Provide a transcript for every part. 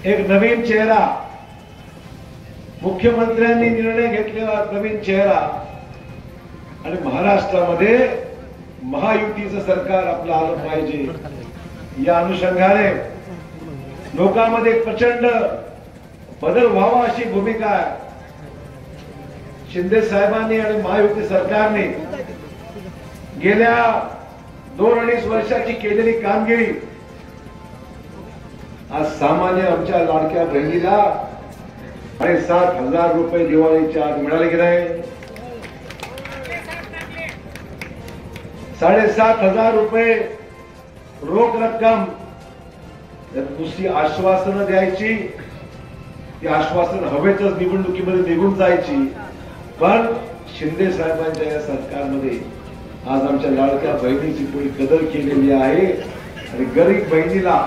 एक नवीन चेहरा, मुख्यमंत्र्यांनी निर्णय घेतलेला नवीन चेहरा आणि महाराष्ट्रामध्ये महायुतीचं सरकार आपलं आलं पाहिजे या अनुषंगाने लोकांमध्ये प्रचंड बदल व्हावा अशी भूमिका आहे. शिंदे साहेबांनी आणि महायुती सरकारने गेल्या 2-2.5 वर्षाची केलेली कामगिरी आज सामान्य आमच्या लाडक्या बहिणीला 7,500 रुपये दिवाळीच्या आज मिळाले की नाही? 7,500 रुपये रोख रक्कम. दुसरी आश्वासनं द्यायची, ती आश्वासन हवेतच निवडणुकीमध्ये निघून जायची. पण शिंदे साहेबांच्या या सरकारमध्ये आज आमच्या लाडक्या बहिणीची थोडी कदर केलेली आहे आणि गरीब बहिणीला,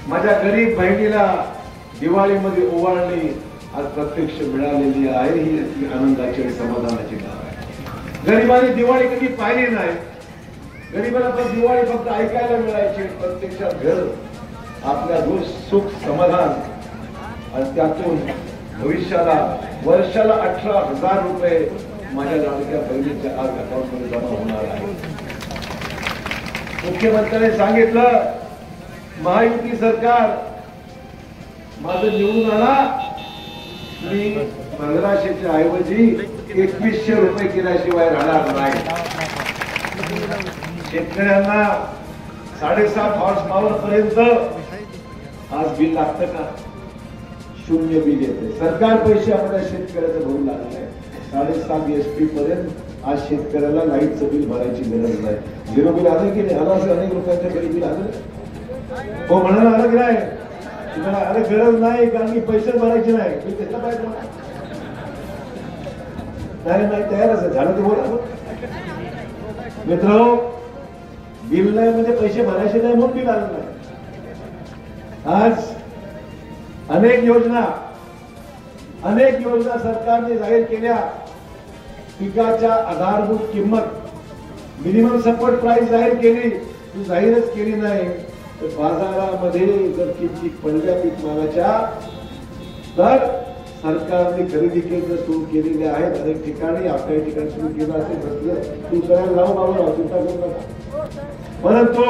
माझ्या गरीब बहिणीला दिवाळीमध्ये ओवाळणी आज प्रत्यक्ष मिळालेली आहे. ही आनंदाची आणि समाधानाची बाब आहे. गरिबांनी दिवाळी कधी पाहिली नाही. गरिबाला पण दिवाळी फक्त ऐकायला मिळायची, प्रत्यक्षात घर आपल्या सुख समाधान आणि त्यातून भविष्याला वर्षाला 18,000 रुपये माझ्या लाडक्या बहिणीच्या आज अकाउंटमध्ये जमा होणार आहे. मुख्यमंत्र्यांनी सांगितलं महायुती सरकार माझं निवडून आला, मी 1500च्या ऐवजी 2100 रुपये केल्याशिवाय राहणार नाही. शेतकऱ्यांना 7.5 हॉर्स पॉवर पर्यंत आज बिल लागतं का? 0 बिल येते. सरकार पैसे आपल्या शेतकऱ्याचं भरू लागलं आहे. 7.5 SP पर्यंत आज शेतकऱ्याला लाईटचं बिल भरायची गरज नाही. 0 बिल आलं की नाही? आलं असेल, अनेक रुपयांचं तरी बिल आलं. हो म्हणाला आलं की नाही? तुम्हाला अरे गरज नाही, कारण की पैसे भरायचे नाही. मी त्याचा पाहिजे नाही तयारच आहे. झालं ते बोला मित्र. बिल नाही म्हणजे पैसे भरायचे नाही म्हणून बिल आलं नाही. आज अनेक योजना सरकारने जाहीर केल्या. पिकाच्या आधारभूत किंमत मिनिमम सपोर्ट प्राइस जाहीर केली, ती जाहीरच केली नाही. तर बाजारामध्ये जर किमती पडल्या पीक मालाच्या तर सरकारने खरेदी केंद्र सुरू केलेले आहेत. अनेक ठिकाणी आपल्या ठिकाणी सुरू केलं असेल, तू करायला लावू बाबा, चिंता करू नका. परंतु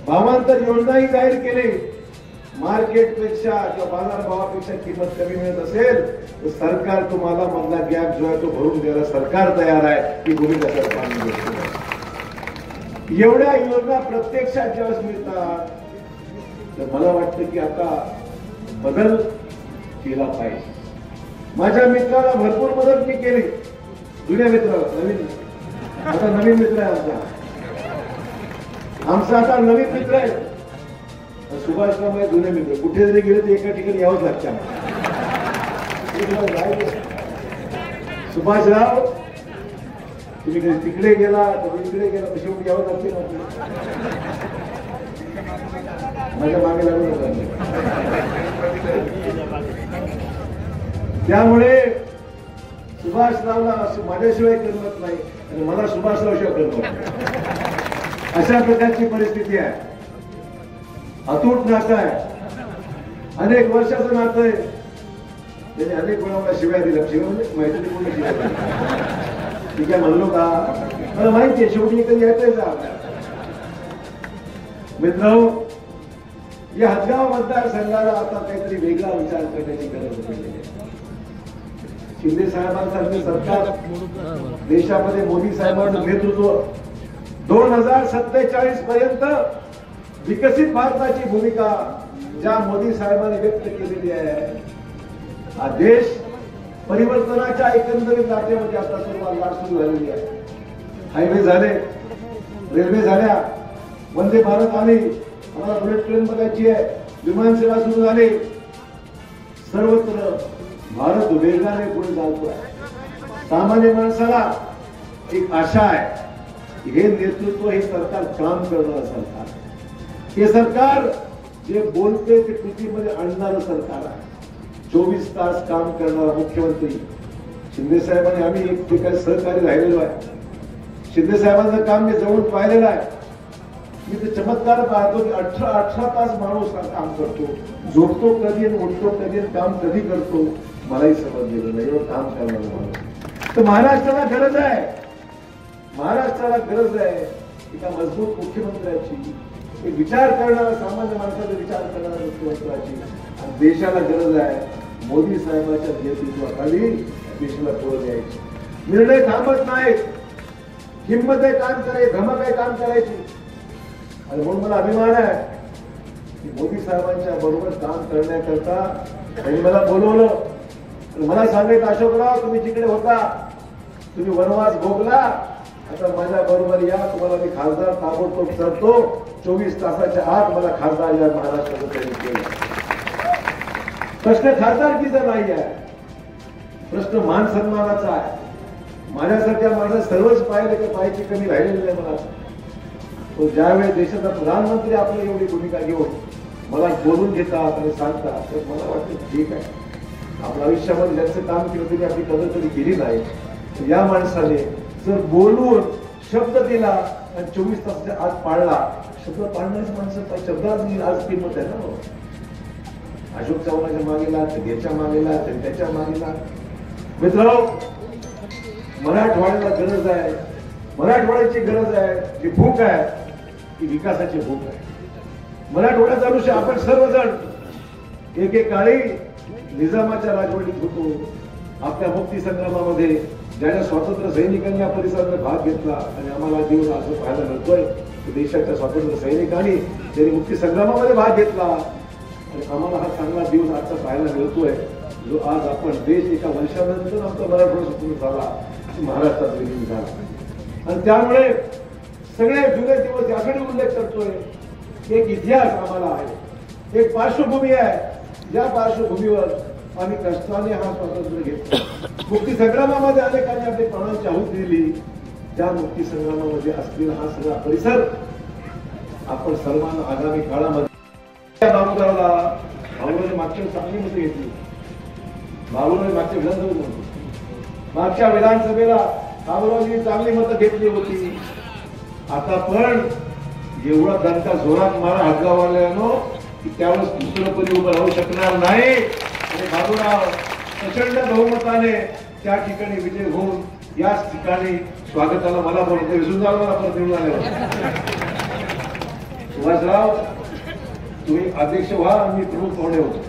भावांतर योजनाही जाहीर केली. मार्केटपेक्षा किंवा बाजारभावापेक्षा किंमत कमी मिळत असेल तर सरकार तुम्हाला मधला गॅप जो आहे तो भरून द्यायला सरकार तयार आहे. ही भूमिका सरकारने घेतली. एवढ्या योजना प्रत्यक्षात ज्यावेळेस मिळतात तर मला वाटतं की आता बदल केला पाहिजे. माझ्या मित्राला भरपूर मदत मी केली. जुन्या मित्र, आता नवीन मित्र आहे आमचा आता नवीन मित्र आहे. सुभाषराव आहे जुने मित्र. कुठे जरी गेले तर एका ठिकाणी यावंच लागतं. सुभाषराव तुम्ही कधी तिकडे गेला तर इकडे गेला तर शेवटी यावं लागते ना. माझ्या मागे लागून त्यामुळे सुभाषरावला माझ्याशिवाय करमत नाही आणि मला सुभाषरावशिवाय करमत नाही. अशा प्रकारची परिस्थिती आहे. अतूट नातं आहे, अनेक वर्षाचं नातं आहे. त्याने अनेक वेळा मला शिव्या दिल्या. शिव्या म्हणजे माहिती पूर्ण शिव्या ठीक आहे म्हणलो का? मला माहिती आहे शेवटी कधी यायचंय. मित्र, या हदगाव मतदारसंघाला आता काहीतरी वेगळा विचार करण्याची गरज आहे. शिंदे साहेबांसारखे सरकार देशामध्ये मोदी साहेबांचं नेतृत्व 2047 पर्यंत विकसित भारताची भूमिका ज्या मोदी साहेबांनी व्यक्त केलेली आहे, हा देश परिवर्तनाच्या एकंदरीत लाटेमध्ये आता लाट सुरू झालेली आहे. हायवे झाले, रेल्वे झाल्या, वंदे भारत आली, आम्हाला बुलेट ट्रेन बघायची आहे, विमानसेवा सुरू झाली. सर्वत्र भारत वेगाने पुढे जातोय. सामान्य माणसाला एक आशा आहे, हे नेतृत्व, हे सरकार काम करणारं सरकार, हे सरकार जे बोलते ते कृतीमध्ये आणणारं सरकार आहे. 24 तास काम करणारा मुख्यमंत्री शिंदे साहेबांनी आम्ही एक ठिकाणी सहकारी राहिलेलो आहे. शिंदे साहेबांचं काम मी जवळून पाहिलेलं आहे. मी तर चमत्कार पाहतो की 18 तास माणूस काम करतो, झोपतो कधी आणि उठतो कधी आणि काम कधी करतो मलाही समजलेलं नाही. एवढं काम करणार माणूस. तर महाराष्ट्राला गरज आहे, महाराष्ट्राला गरज आहे एका मजबूत मुख्यमंत्र्याची, एक विचार करणारा सामान्य माणसाचा विचार करणाऱ्या मुख्यमंत्र्याची. आणि देशाला गरज आहे मोदी साहेबांच्या नेतृत्वाखाली देशाला पुढे द्यायची. निर्णय थांबत नाहीत, हिंमत आहे काम करायची, धमक आहे काम करायची. आणि म्हणून मला अभिमान आहे की मोदी साहेबांच्या बरोबर काम करण्याकरता त्यांनी मला बोलवलं आणि मला सांगितलं, अशोकराव तुम्ही जिकडे होता तुम्ही वनवास भोगला, आता माझ्या बरोबर या, तुम्हाला मी खासदार ताबडतोब करतो. 24 तासाच्या आत मला खासदार या महाराष्ट्राचं त्यांनी केलं. प्रश्न खासदारकीचा नाही आहे, प्रश्न मान सन्मानाचा आहे. माझ्यासारख्या माझं सर्वच पाहिलं की पाहायची कमी राहिलेली नाही मला. तो ज्यावेळेस देशाचा प्रधानमंत्री आपली एवढी भूमिका घेऊन मला बोलून घेतात आणि सांगतात, तर मला वाटतं ठीक आहे, आपल्या आयुष्यामध्ये ज्यांचं काम केलं तरी आपली कदर कधी केली नाही. या माणसाने जर बोलून शब्द दिला आणि 24 तासाच्या आत पाळला, शब्द पाळण्याच माणसाचा शब्दाची आज किंमत आहे ना. अशोक चव्हाणाच्या मागेला, याच्या मागेला, त्याच्या मागेला. मित्रांनो, मराठवाड्याला गरज आहे, मराठवाड्याची गरज आहे, जी भूक आहे ती विकासाची भूक आहे. मराठवाड्यात आयुष्य आपण सर्वजण एकेकाळी निजामाच्या राजवटीत होतो. आपल्या मुक्ती संग्रामामध्ये ज्या स्वातंत्र्य सैनिकांनी या परिसरात भाग घेतला आणि आम्हाला दिवस असं पाहायला मिळतोय की देशाच्या स्वातंत्र्य सैनिकांनी त्यांनी मुक्ती संग्रामामध्ये भाग घेतला आणि आम्हाला हा चांगला दिवस आजचा पाहायला मिळतोय, जो आज आपण देश एका वर्षानंतर आमचा मराठवाडा स्वतंत्र झाला, महाराष्ट्रात विलीन झाला. आणि त्यामुळे सगळे जुने दिवस याकडे उल्लेख करतोय. एक इतिहास आम्हाला आहे, एक पार्श्वभूमी आहे, ज्या पार्श्वभूमीवर आम्ही कष्टाने हा स्वातंत्र्य घेतला. मुक्ती संग्रामामध्ये अनेकांनी आपली प्राणांची आहुती दिली. त्या मुक्ती संग्रामामध्ये असलेला हा सगळा परिसर आपण सर्वांना आगामी काळामध्ये बाबूरावने मागच्या चांगली मतं घेतली. बाबूराव मागच्या विधानसभेला बाबूरावनी चांगली मतं घेतली होती. आता पण एवढा दणका जोरात मारा हदगावल्यानो की त्यावेळेस दुसरं पदी उभं राहू शकणार नाही. आणि बाबूराव प्रचंड बहुमताने त्या ठिकाणी विजय होऊन याच ठिकाणी स्वागताला मला बोलते, विसरून जावं मला परत निवडून आल्यावर. सुभाषराव तुम्ही अध्यक्ष व्हा, मी प्रमुख पाहुणे होतो.